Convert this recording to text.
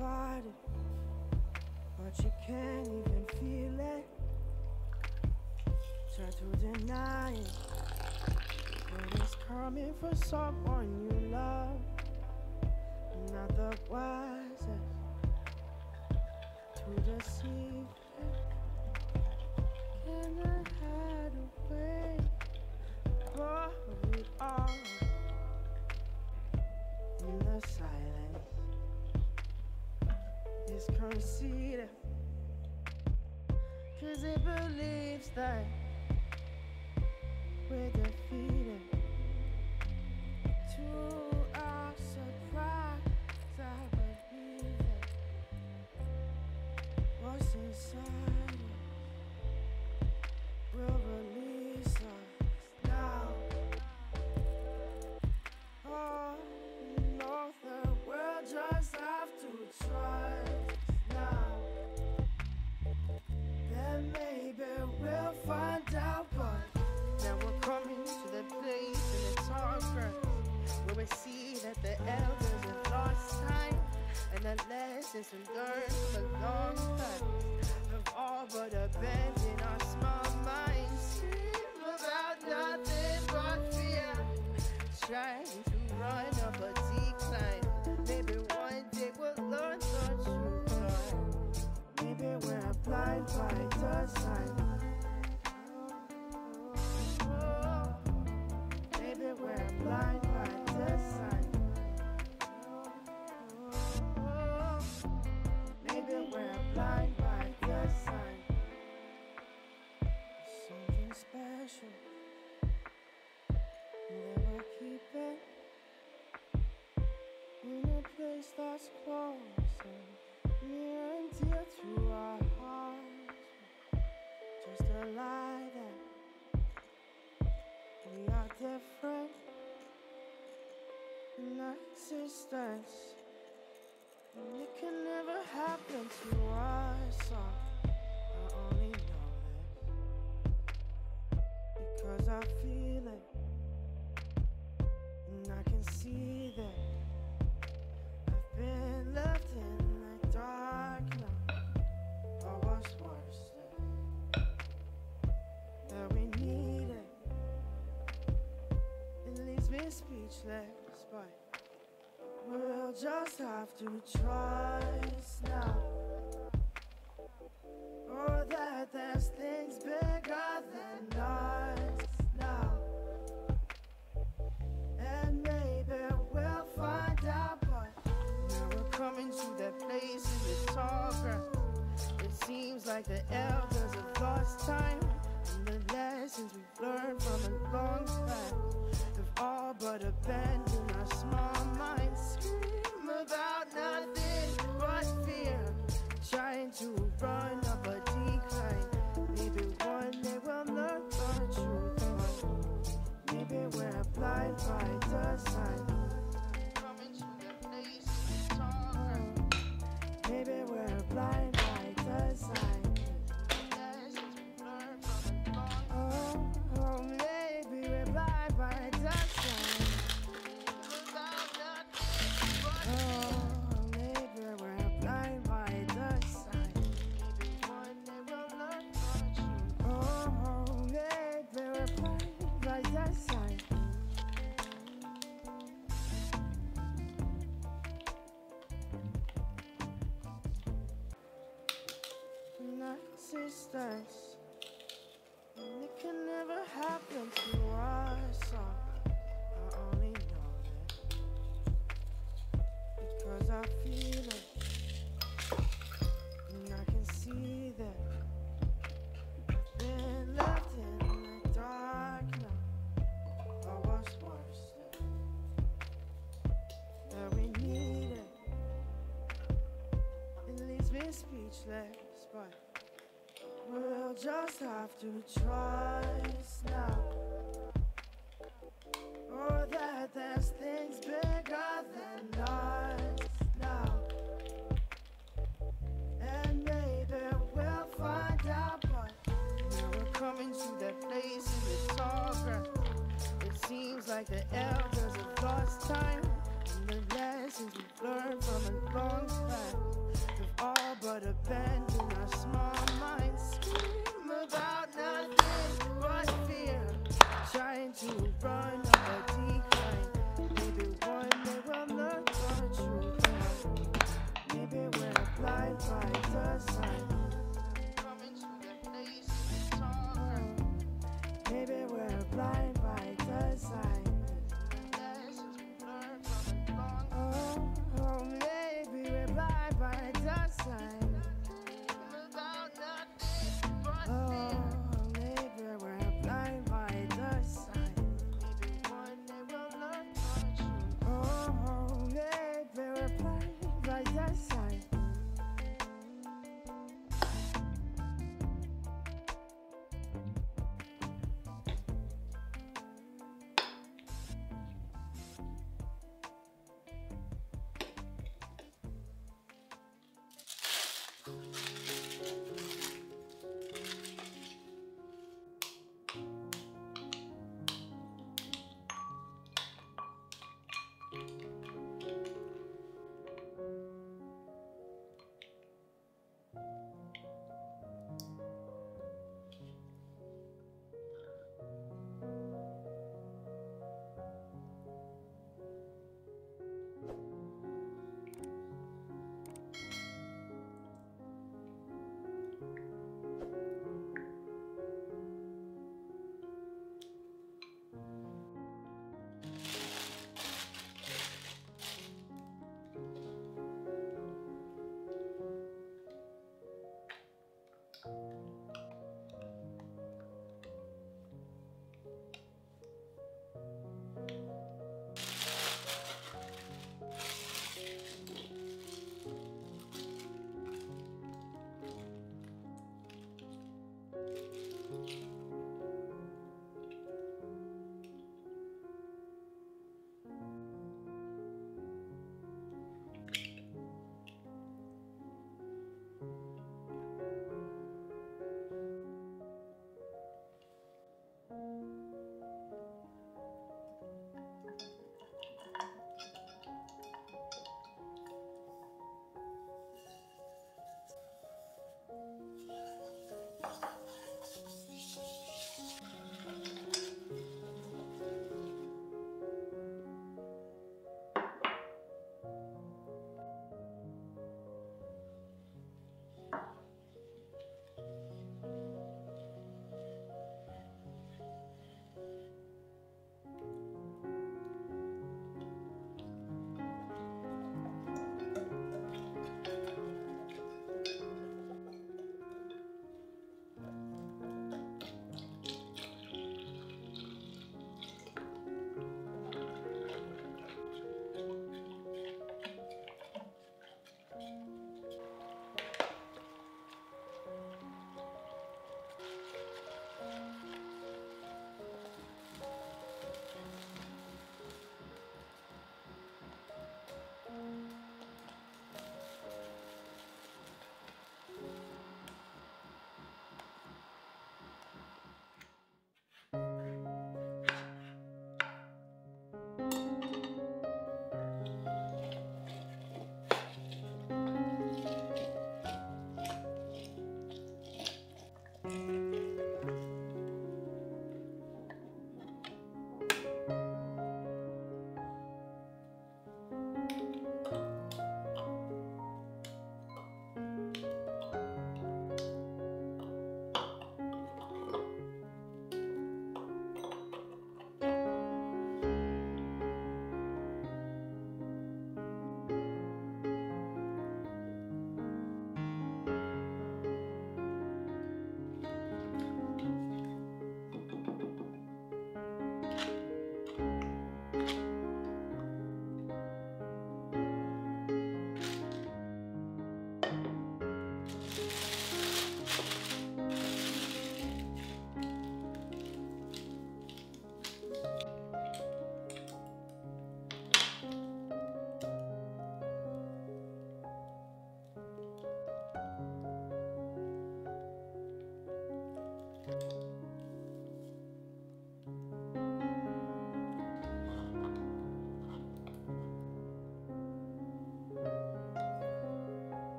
fight it, but you can't even feel it. Try to deny it, but it's coming for someone you love. Not the wisest to deceive. Can I hide away? But we are in the silence. It's conceited, 'cause it believes that we're defeated. To our surprise, I believe it. What's inside us will release us now. Oh no, the world just have to trust now. Then maybe we'll find out, but now we're coming to the place in the tall grass where we see that the elders have lost time, and the lessons we learned from a long time have all but abandoned our small minds. Dream about nothing but fear, trying to run up a decline. Maybe one day we'll learn the truth, Lord. Maybe we're blind by design. Maybe we're blind by design. Maybe we're blind by design. Something special that we'll keep it in a place that's closer, near and dear to our hearts. Just a lie that we are different in existence, and it can never happen to us. I only know this because I feel it, and I can see that I've been left in the dark now. Or what's worse, that we need it. It leaves me speechless, but we'll just have to trust now. Oh, that there's things bigger than us now. And maybe we'll find out, but now we're coming to that place in the tall grass. It seems like the elders have lost time, and the lessons we've learned from a long time have all but abandoned our small minds. Scream about nothing but fear, trying to run up a decline. Maybe one day we'll learn the truth, but maybe we're blind by design. Coming to the place in the tall grass. Maybe we're blind by design. Lessons we learned from a long time. Oh, maybe we're blind by design. Oh, maybe we're blind by design. Maybe one day we'll learn the truth. Oh, maybe we're blind by design. In existence, and it can never happen to us. I only know that because I feel it, and I can see that I've been left in the dark now. Or what's worse, that we need it. It leaves me speechless, but we'll just have to trust now. Oh, that there's things bigger than us now. And maybe we'll find out, but now we're coming to that place in the tall grass. It seems like the elders have lost time, and the last lessons we've learned from a long time. We've all but abandoned our small minds. Scream about nothing but fear, trying to run up a decline. Maybe one day we'll learn the truth. Maybe we're blind by design. Coming to that place in the dark. Maybe we're blind by design. Lessons we learned from a long time. Oh, maybe we're blind by design. About nothing but fear. Oh, maybe we're blind by design. Maybe one day we'll